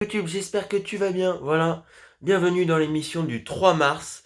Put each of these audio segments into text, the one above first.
YouTube, j'espère que tu vas bien. Voilà, bienvenue dans l'émission du 3 mars.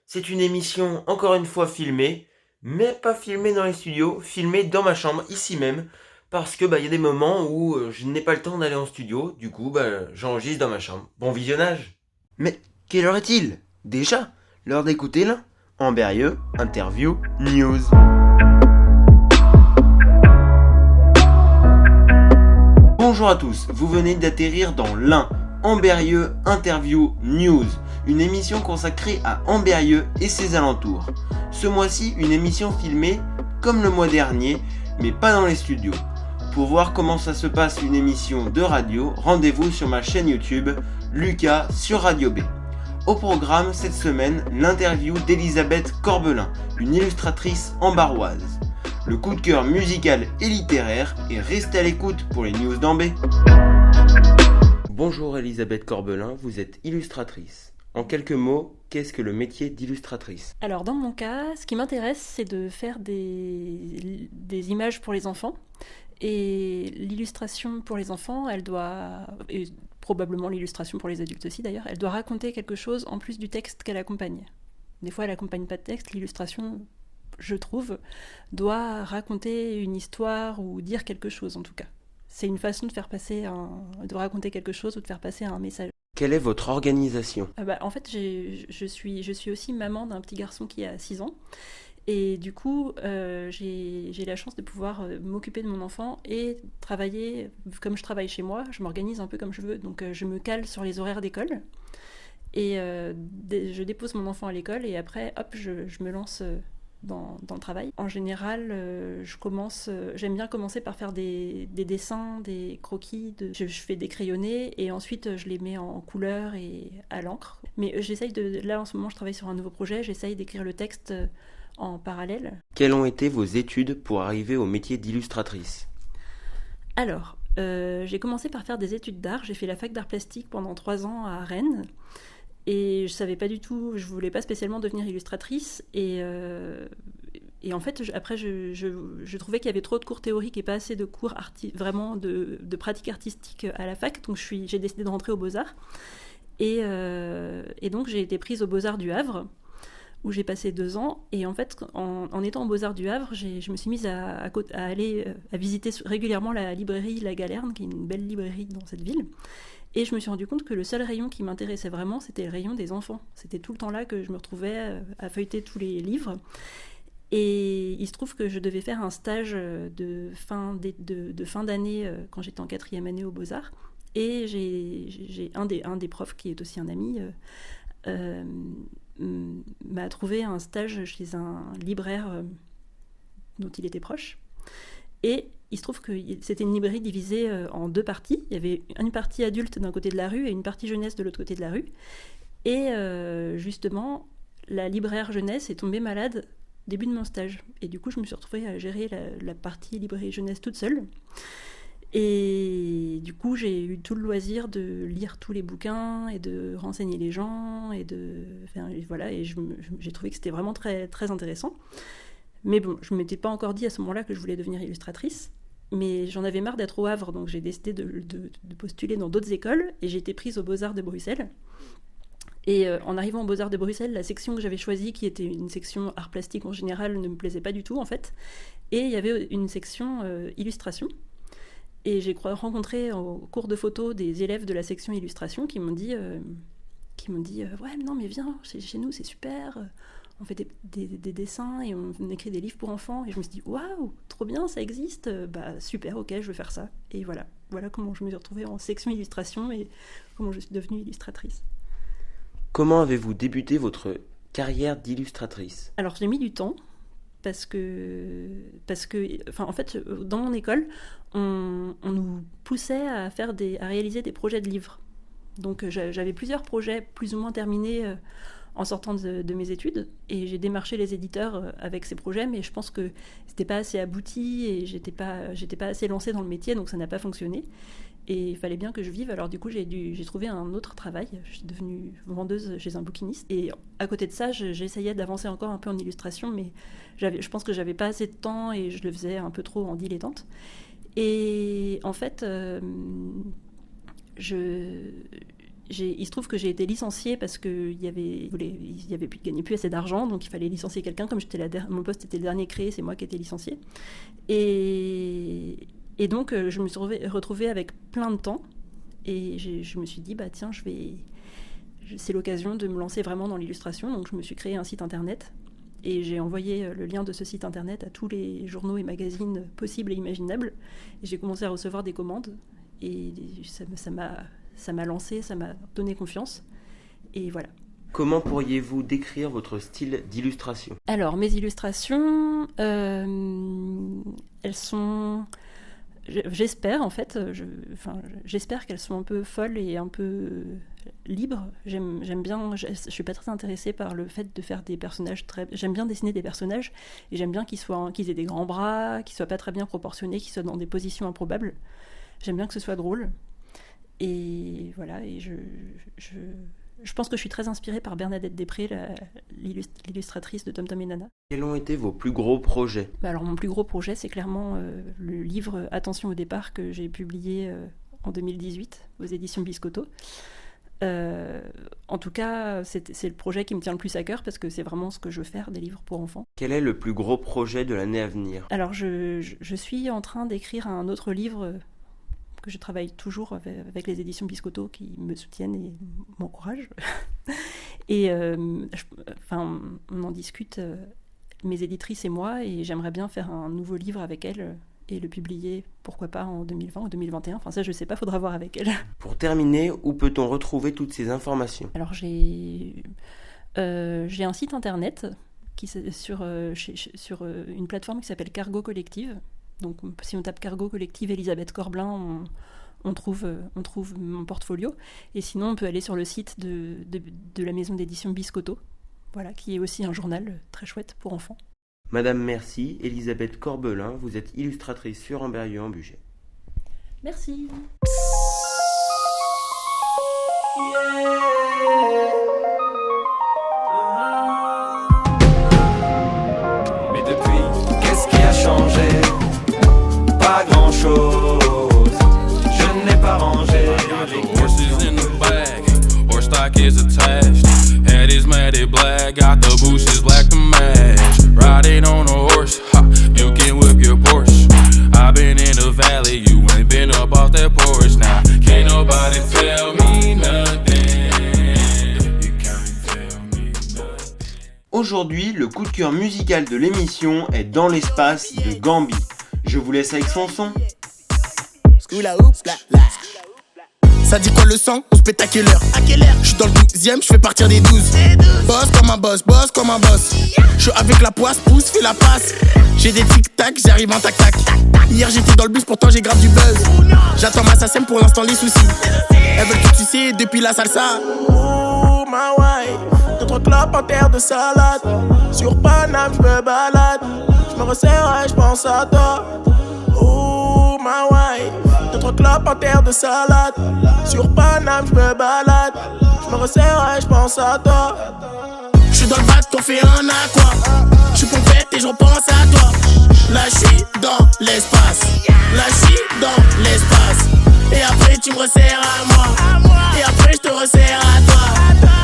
C'est une émission encore une fois filmée, mais pas filmée dans les studios, filmée dans ma chambre, ici même, parce que y a des moments où je n'ai pas le temps d'aller en studio, du coup j'enregistre dans ma chambre. Bon visionnage. Mais quelle heure est-il? Déjà l'heure d'écouter là Amberieux, interview, news. Bonjour à tous, vous venez d'atterrir dans l'un Amberieux Interview News, une émission consacrée à Amberieux et ses alentours. Ce mois-ci, une émission filmée comme le mois dernier, mais pas dans les studios. Pour voir comment ça se passe une émission de radio, rendez-vous sur ma chaîne YouTube, Lucas sur Radio B. Au programme cette semaine, l'interview d'Elisabeth Corbelin, une illustratrice ambaroise. Le coup de cœur musical et littéraire, et restez à l'écoute pour les news d'Ambé. Bonjour Elisabeth Corbelin, vous êtes illustratrice. En quelques mots, qu'est-ce que le métier d'illustratrice? Alors dans mon cas, ce qui m'intéresse, c'est de faire des images pour les enfants. Et l'illustration pour les enfants, elle doit, et probablement l'illustration pour les adultes aussi d'ailleurs, elle doit raconter quelque chose en plus du texte qu'elle accompagne. Des fois, elle accompagne pas de texte, l'illustration, je trouve, doit raconter une histoire ou dire quelque chose en tout cas. C'est une façon de raconter quelque chose ou de faire passer un message. Quelle est votre organisation? En fait, je suis aussi maman d'un petit garçon qui a 6 ans. Et du coup, j'ai la chance de pouvoir m'occuper de mon enfant et travailler, comme je travaille chez moi, je m'organise un peu comme je veux. Donc je me cale sur les horaires d'école et je dépose mon enfant à l'école et après, hop, je me lance dans le travail. En général, j'aime bien commencer par faire des dessins, des croquis, je fais des crayonnés et ensuite je les mets en couleur et à l'encre. Mais là en ce moment je travaille sur un nouveau projet, j'essaye d'écrire le texte en parallèle. Quelles ont été vos études pour arriver au métier d'illustratrice? Alors, j'ai commencé par faire des études d'art, j'ai fait la fac d'art plastique pendant 3 ans à Rennes. Et je savais pas du tout, je voulais pas spécialement devenir illustratrice. Et en fait, après, je trouvais qu'il y avait trop de cours théoriques et pas assez de cours vraiment de pratique artistique à la fac. Donc j'ai décidé de rentrer aux Beaux-Arts. Et donc j'ai été prise aux Beaux-Arts du Havre, où j'ai passé 2 ans. Et en fait, en étant aux Beaux-Arts du Havre, je me suis mise à aller à visiter régulièrement la librairie La Galerne, qui est une belle librairie dans cette ville. Et je me suis rendu compte que le seul rayon qui m'intéressait vraiment, c'était le rayon des enfants. C'était tout le temps là que je me retrouvais à feuilleter tous les livres. Et il se trouve que je devais faire un stage de fin d'année quand j'étais en 4e année aux Beaux-Arts. Et j'ai un des profs, qui est aussi un ami, m'a trouvé un stage chez un libraire dont il était proche. Et il se trouve que c'était une librairie divisée en 2 parties. Il y avait une partie adulte d'un côté de la rue et une partie jeunesse de l'autre côté de la rue. Et justement, la libraire jeunesse est tombée malade au début de mon stage. Et du coup, je me suis retrouvée à gérer la partie librairie jeunesse toute seule. Et du coup, j'ai eu tout le loisir de lire tous les bouquins et de renseigner les gens. Et j'ai trouvé que c'était vraiment très, très intéressant. Mais bon, je ne m'étais pas encore dit à ce moment-là que je voulais devenir illustratrice. Mais j'en avais marre d'être au Havre, donc j'ai décidé de postuler dans d'autres écoles. Et j'ai été prise aux Beaux-Arts de Bruxelles. Et en arrivant aux Beaux-Arts de Bruxelles, la section que j'avais choisie, qui était une section art plastique en général, ne me plaisait pas du tout en fait. Et il y avait une section illustration. Et j'ai rencontré au cours de photo des élèves de la section illustration qui m'ont dit ouais, non mais viens, chez nous c'est super, on fait des dessins et on écrit des livres pour enfants. Et je me suis dit waouh, trop bien, ça existe, super, ok, je veux faire ça. Et voilà comment je me suis retrouvée en section illustration et comment je suis devenue illustratrice. Comment avez-vous débuté votre carrière d'illustratrice? Alors j'ai mis du temps parce que en fait, dans mon école, on nous poussait à réaliser des projets de livres. Donc j'avais plusieurs projets plus ou moins terminés en sortant de mes études, et j'ai démarché les éditeurs avec ces projets, mais je pense que c'était pas assez abouti et j'étais pas assez lancée dans le métier, donc ça n'a pas fonctionné. Et il fallait bien que je vive, alors du coup j'ai trouvé un autre travail. Je suis devenue vendeuse chez un bouquiniste. Et à côté de ça, j'essayais d'avancer encore un peu en illustration, mais je pense que j'avais pas assez de temps et je le faisais un peu trop en dilettante. Et en fait, il se trouve que j'ai été licenciée parce qu'ils gagnaient plus assez d'argent, donc il fallait licencier quelqu'un. Comme mon poste était le dernier créé, c'est moi qui étais licenciée. Et donc, je me suis retrouvée avec plein de temps. Et je me suis dit, tiens, c'est l'occasion de me lancer vraiment dans l'illustration. Donc, je me suis créé un site internet. Et j'ai envoyé le lien de ce site internet à tous les journaux et magazines possibles et imaginables. Et j'ai commencé à recevoir des commandes. Et ça m'a lancé, ça m'a donné confiance. Et voilà. Comment pourriez-vous décrire votre style d'illustration ? Alors, mes illustrations, elles sont... J'espère, en fait, j'espère qu'elles sont un peu folles et un peu libres. J'aime bien, je suis pas très intéressée par le fait de faire des personnages j'aime bien dessiner des personnages, et j'aime bien qu'ils aient des grands bras, qu'ils soient pas très bien proportionnés, qu'ils soient dans des positions improbables. J'aime bien que ce soit drôle. Et voilà, et je pense que je suis très inspirée par Bernadette Després, l'illustratrice de Tom Tom et Nana. Quels ont été vos plus gros projets ? Alors mon plus gros projet, c'est clairement le livre Attention au départ que j'ai publié en 2018 aux éditions Biscotto. En tout cas, c'est le projet qui me tient le plus à cœur parce que c'est vraiment ce que je veux faire, des livres pour enfants. Quel est le plus gros projet de l'année à venir ? Alors je suis en train d'écrire un autre livre que je travaille toujours avec les éditions Biscotto qui me soutiennent et m'encouragent. Et on en discute, mes éditrices et moi, et j'aimerais bien faire un nouveau livre avec elles et le publier, pourquoi pas en 2020 ou 2021. Enfin ça, je sais pas, faudra voir avec elles. Pour terminer, où peut-on retrouver toutes ces informations ? Alors j'ai un site internet qui sur une plateforme qui s'appelle Cargo Collective. Donc, si on tape Cargo Collective Elisabeth Corbelin, on trouve mon portfolio. Et sinon, on peut aller sur le site de la maison d'édition Biscotto, voilà, qui est aussi un journal très chouette pour enfants. Madame, merci. Elisabeth Corbelin, vous êtes illustratrice sur Amberieu en Bugey. Merci. Mais depuis, qu'est-ce qui a changé ? Pas grand chose, je n'ai pas rangé. Horses in the bag, horse stock is attached. Head is matted black, got the bushes black to match. Riding on a horse, ha, you can whip your Porsche. I've been in the valley, you ain't been up off that porch. Now, can't nobody tell me nothing. You can't tell me nothing. Aujourd'hui, le coup de cœur musical de l'émission est Dans l'espace de Gambi. Je vous laisse avec son son. Ça dit quoi le sang? On se pète à quelle heure? Je suis dans le 12ème, je fais partir des 12. Boss comme un boss, boss comme un boss. Je suis avec la poisse, pousse, fais la passe. J'ai des tic-tac, j'arrive en tac-tac. Hier j'étais dans le bus, pourtant j'ai grave du buzz. J'attends ma SACEM pour l'instant les soucis. Elles veulent tout sucer depuis la salsa. Oh ma wife, 2-3 clopes en terre de salade. Sur Paname, je me balade. Je me resserre et je pense à toi. Oh ma wife, 2-3 clopes en terre de salade. Sur Paname, je me balade. Je me resserre et je pense à toi. Je suis dans le bac, on fait un aqua. Je suis pompette et je repense à toi. Là je suis dans l'espace. Là je suis dans l'espace. Et après tu me resserres à moi. Et après je te resserre à toi.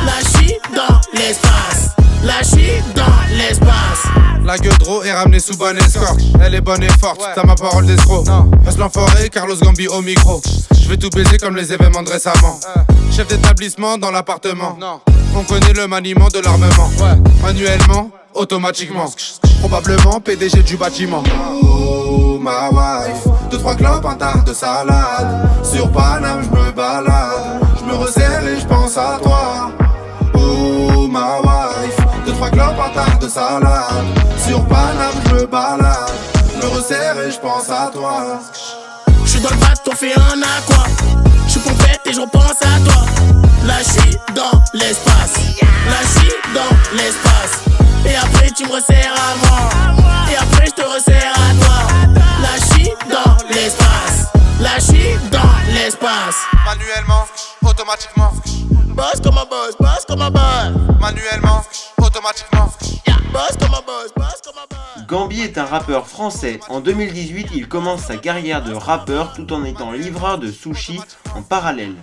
Là je suis dans l'espace. Là je suis dans l'espace. La Gueudreau est ramenée sous bonne escorte. Elle est bonne et forte, t'as ma parole d'escroc. Passe l'enfoiré, Carlos Gambi au micro. Je vais tout baiser comme les événements de récemment. Chef d'établissement dans l'appartement. On connaît le maniement de l'armement. Manuellement, automatiquement. Probablement PDG du bâtiment. Oh ma wife, 2-3 clopes, un tas de salade. Sur Paname, je me balade. Je me resserre et je pense à toi. Oh ma wife, 2-3 clopes, un tas de salade. Sur Paname, je me balade. Je me resserre et je pense à toi. Je suis dans le bac, on fait un aqua. Je suis pompette et je repense à toi. Là je suis dans l'espace. Là je suis dans l'espace. Et après tu me resserres à moi. Et après je te resserre à toi. Là je suis dans l'espace. Là je suis dans l'espace. Manuellement, automatiquement. Boss comme un boss, boss comme un boss. Manuellement, automatiquement. Boss comme un boss, boss comme un boss. Gambi est un rappeur français. En 2018, il commence sa carrière de rappeur tout en étant livreur de sushi en parallèle.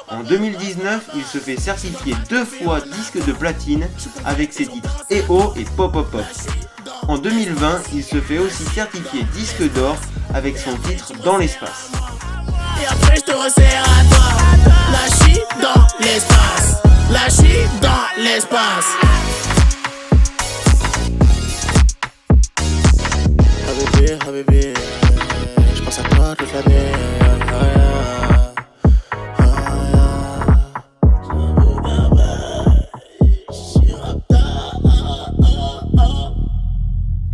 En 2019, il se fait certifier 2 fois disque de platine avec ses titres EO et Pop Pop Pop. En 2020, il se fait aussi certifier disque d'or avec son titre Dans l'espace. Et après je te resserre à toi. La chi dans l'espace. La chi dans l'espace. Habibi, je pense à toi toute l'année.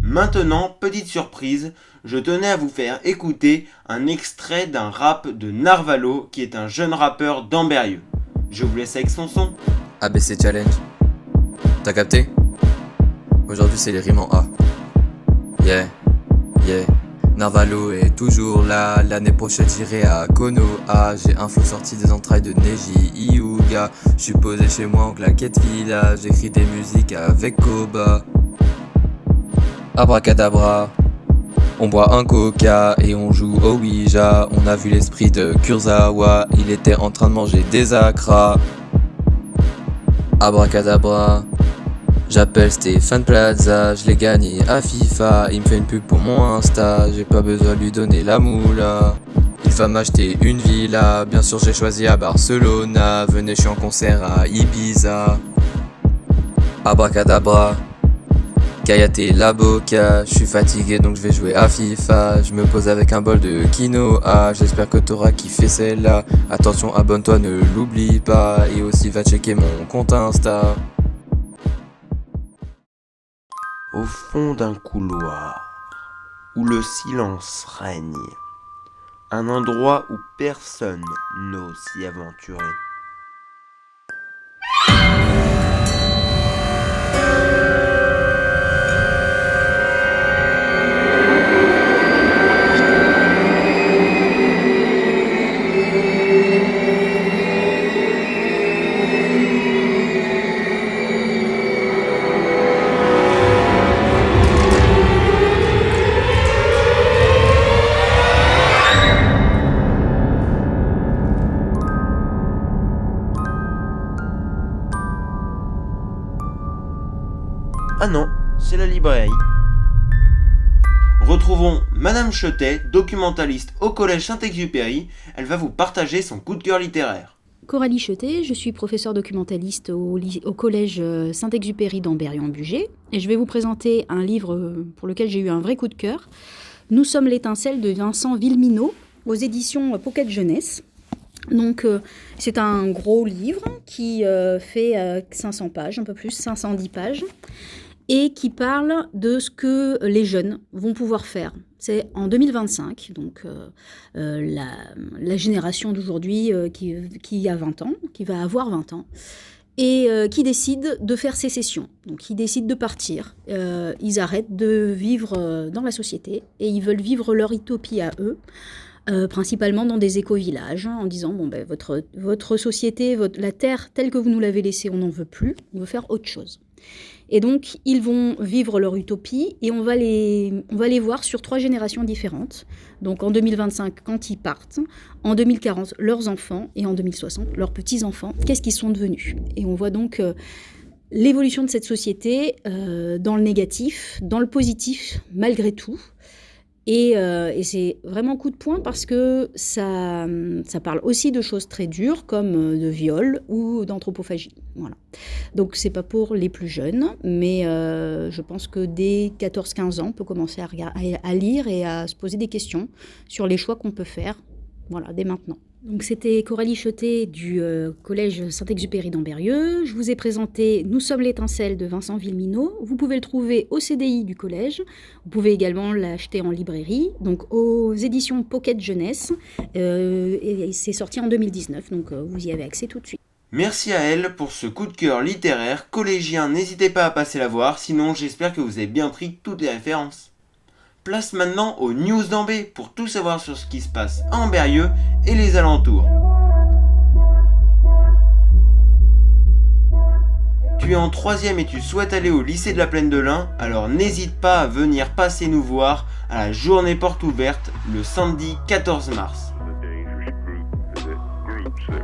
Maintenant, petite surprise, je tenais à vous faire écouter un extrait d'un rap de Narvalo qui est un jeune rappeur d'Amberieu. Je vous laisse avec son son. ABC Challenge. T'as capté? Aujourd'hui c'est les rimes en A. Yeah. Narvalo est toujours là. L'année prochaine j'irai à Konoha. J'ai un flow sorti des entrailles de Neji Hyuga. J'suis posé chez moi en claquette villa. J'écris des musiques avec Koba. Abracadabra. On boit un coca et on joue au Ouija. On a vu l'esprit de Kurzawa. Il était en train de manger des acras. Abracadabra. J'appelle Stéphane Plaza, je l'ai gagné à FIFA. Il me fait une pub pour mon Insta, j'ai pas besoin de lui donner la moula. Il va m'acheter une villa, bien sûr j'ai choisi à Barcelona. Venez, je suis en concert à Ibiza. Abracadabra, Kayate la boca. Je suis fatigué donc je vais jouer à FIFA. Je me pose avec un bol de quinoa. J'espère que t'auras kiffé celle-là. Attention, abonne-toi, ne l'oublie pas. Et aussi va checker mon compte Insta. Au fond d'un couloir, où le silence règne, un endroit où personne n'ose s'y aventurer. Ah non, c'est la librairie. Retrouvons Madame Chetet, documentaliste au collège Saint-Exupéry. Elle va vous partager son coup de cœur littéraire. Coralie Chetet, je suis professeure documentaliste au collège Saint-Exupéry d'Amberieu-en-Bugey et je vais vous présenter un livre pour lequel j'ai eu un vrai coup de cœur. Nous sommes l'étincelle de Vincent Villeminot aux éditions Pocket Jeunesse. Donc c'est un gros livre qui fait 500 pages, un peu plus, 510 pages. Et qui parle de ce que les jeunes vont pouvoir faire. C'est en 2025, donc la génération d'aujourd'hui qui a 20 ans, qui va avoir 20 ans, et qui décide de faire sécession. Donc ils décident de partir, ils arrêtent de vivre dans la société, et ils veulent vivre leur utopie à eux, principalement dans des éco-villages, en disant bon, ben, votre société, la terre telle que vous nous l'avez laissée, on n'en veut plus, on veut faire autre chose. Et donc, ils vont vivre leur utopie et on va les voir sur 3 générations différentes. Donc, en 2025, quand ils partent, en 2040, leurs enfants et en 2060, leurs petits-enfants, qu'est-ce qu'ils sont devenus ? Et on voit donc l'évolution de cette société dans le négatif, dans le positif, malgré tout. Et c'est vraiment coup de poing parce que ça parle aussi de choses très dures comme de viol ou d'anthropophagie. Voilà. Donc c'est pas pour les plus jeunes, mais je pense que dès 14-15 ans, on peut commencer à lire et à se poser des questions sur les choix qu'on peut faire, voilà, dès maintenant. Donc c'était Coralie Chetet du collège Saint-Exupéry d'Amberieu. Je vous ai présenté Nous sommes l'étincelle de Vincent Villeminot. Vous pouvez le trouver au CDI du collège. Vous pouvez également l'acheter en librairie, donc aux éditions Pocket Jeunesse. Et c'est sorti en 2019, donc vous y avez accès tout de suite. Merci à elle pour ce coup de cœur littéraire. Collégiens, n'hésitez pas à passer la voir, sinon j'espère que vous avez bien pris toutes les références. Place maintenant aux news d'Ambé pour tout savoir sur ce qui se passe à Amberieu et les alentours. Tu es en 3e et tu souhaites aller au lycée de la Plaine de l'Ain, alors n'hésite pas à venir passer nous voir à la journée porte ouverte le samedi 14 mars.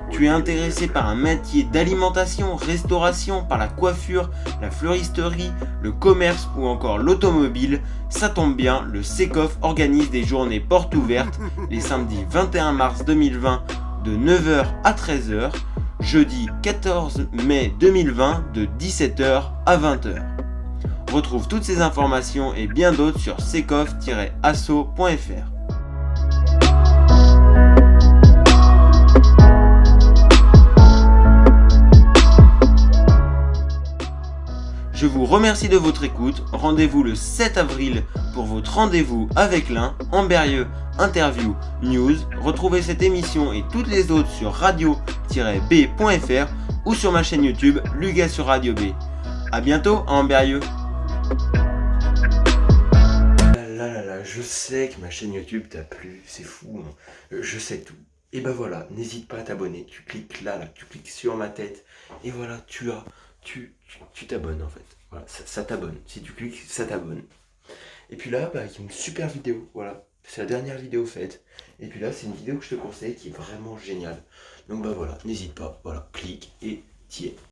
Tu es intéressé par un métier d'alimentation, restauration, par la coiffure, la fleuristerie, le commerce ou encore l'automobile, ça tombe bien, le CECOF organise des journées portes ouvertes les samedis 21 mars 2020 de 9h à 13h, jeudi 14 mai 2020 de 17h à 20h. Retrouve toutes ces informations et bien d'autres sur cecof-asso.fr. Je vous remercie de votre écoute. Rendez-vous le 7 avril pour votre rendez-vous avec l'Ain, Ambérieu, Interview, News. Retrouvez cette émission et toutes les autres sur radio-b.fr ou sur ma chaîne YouTube Luga sur Radio B. A bientôt à Ambérieu. Je sais que ma chaîne YouTube t'a plu, c'est fou, hein. Je sais tout. Et ben voilà, n'hésite pas à t'abonner. Tu cliques là, tu cliques sur ma tête et voilà, tu t'abonnes en fait. Voilà, ça t'abonne. Si tu cliques, ça t'abonne. Et puis là, il y a une super vidéo. Voilà, c'est la dernière vidéo faite. Et puis là, c'est une vidéo que je te conseille qui est vraiment géniale. Donc voilà, n'hésite pas. Voilà, clique et t'y es.